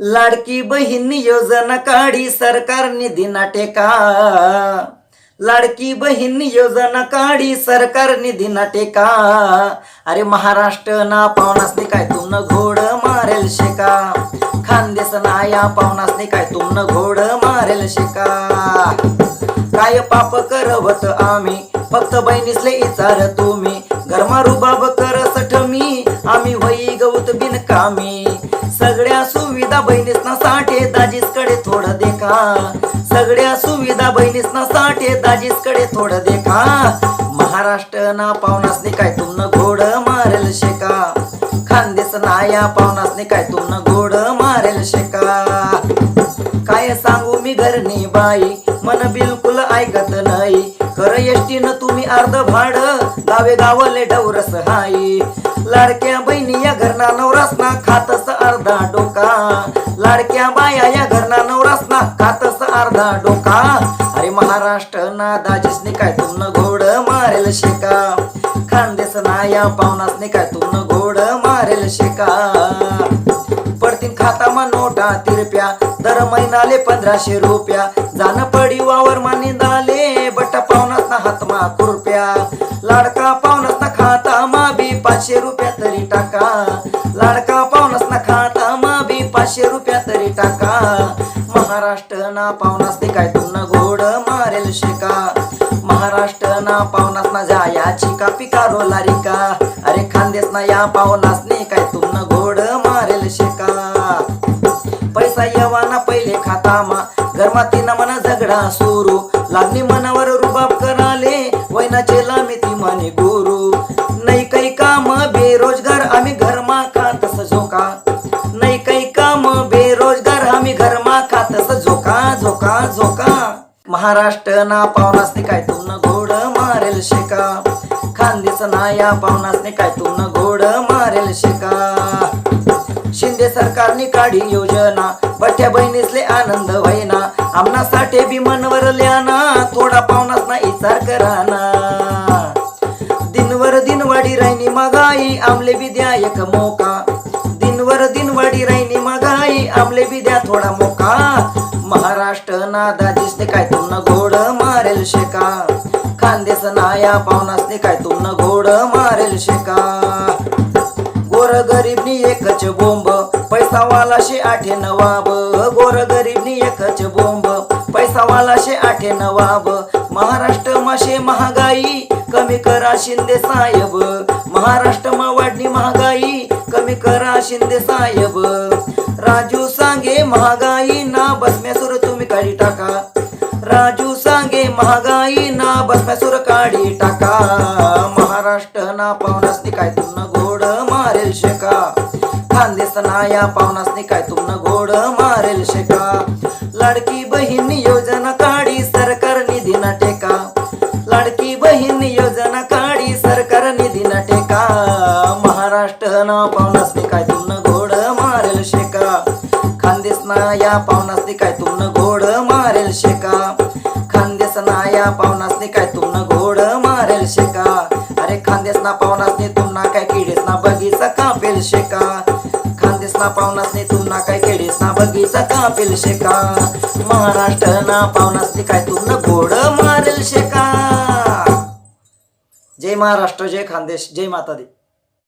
लाडकी बहीण योजना काढी सरकार निधी ना टेका. लाडकी बहीण योजना काढी सरकार निधी ना टेका. अरे महाराष्ट्र ना पावनासने काय तुमनं घोड मारेल शेका. खानदेश ना या पावनासने काय तुमनं घोड मारेल शेका. काय पाप करवत आम्ही फक्त बहिणीसले इचार तुम्ही. घरमा रुबाब कर सठमी आम्ही होई गौत बिनकामी. सगळ्या सुविधा बहिणीसना साठे दाजीसकडे थोडं देखा. सगळ्या सुविधा बहिणीसना साठे दाजीसकडे थोडं देखा. महाराष्ट्र ना पावनासने काय तुमनं घोड मारेल शेका. खानदेश ना या पावनासने काय तुमनं घोड मारेल शेका. काय सांगू मी घरनी बाई मन बिलकुल ऐकत नाही. कर एसटीनं तुम्ही अर्ध भाड गावे गावले डवरस हाई. लाडक्या बहिणी या घरना नवरासना खातस अर्धा डोका. लाडक्या बाया या घरना नवरासना खातस अर्धा डोका. अरे महाराष्ट्र ना दाजीसने काय तुमनं घोड मारेल शेका. खानदेश ना या पावनासने काय तुमनं घोड मारेल शेका. पडतीन खातामा नोटा तिरप्या दर महिनाले 1500 रुपया. जान पडी वावर मानी दाले बटा पावनासना हातमा खुरप्या. लाडका पावनासना खाता मा बी 500 रुपया तरी टाका. लाडका पावनासना खाता मा बी 500 रुपया तरी टाका. महाराष्ट्र ना पावनासने काय तुमनं घोड मारेल शेका. महाराष्ट्र ना पावनासना जायाची का पिकारो लारिका. अरे खानदेश ना या पावनासने काय तुमनं घोड मारेल शेका. पैसा येवाना पहिले खातामा घरमा तिना मना झगडा सुरू. लागणी मनावर रुबाब कराले वैनाचे लामिती म्हणे गुरु. नाही काही काम बेरोजगार आम्ही घरमा खातस झोका. नाही काही काम बेरोजगार आम्ही घरमा खातस झोका झोका झोका. महाराष्ट्र ना पावनासने काय तुमनं घोड मारेल शेका. खानदेश ना या पावनासने काय तुमनं घोड मारेल शेका. शिंदे सरकारनी काढी योजना बठ्या बहिणीसले आनंद व्हायना. आमनासाठी बी मनवर ल्याना थोडा पावनासना इचार कराना. दिनवर दिन वाढी राहिनी महागाई आमले बी द्या एक मोका. दिनवर दिन वाढी राहिनी महागाई आमले बी द्या थोडा मोका. महाराष्ट्र ना दाजीसने काय तुमनं घोड मारेल शेका. खानदेश ना या पावनासने काय तुमनं घोड मारेल शेका. गोर गरीबनी एकच बोंब पैसावाला शे आठे नवाब. गोर गरीबनी एकच बोंब पैसावाला शे आठे नवाब. महाराष्ट्र मा शे महागाई कमी करा शिंदे साहेब. महाराष्ट्र मा वाढणी महागाई कमी करा शिंदे साहेब. राजू सांगे महागाई ना बसम्यासूर तुम्ही काढी टाका. राजू सांगे महागाई ना बसम्यासूर काढी टाका. महाराष्ट्र ना पावनासने काय तुमनं घोड मारेल शेका. खानदेश ना या पावनासने काय तुमनं घोड मारेल शेका. लाडकी बहीण योजना काढी सरकार निधी ना टेका. लाडकी बहीण योजना काढी सरकार निधी ना टेका. महाराष्ट्र ना पावनासने काय तुमनं घोड मारेल शेका. खानदेश ना या पावनासने काय तुमनं घोड मारेल शेका. खानदेश ना या पावनासने काय तुमनं घोड मारेल शेका. अरे खानदेश ना पावनासने तुमना काय किडीसना बगीचा कापेल शेका. खानदेश ना पावनासने तुमना काय किडीसना बगीचा कापेल शेका. महाराष्ट्र ना पावनासने काय तुमनं घोड मारेल शेका. जय महाराष्ट्र जय खानदेश जय माता दी.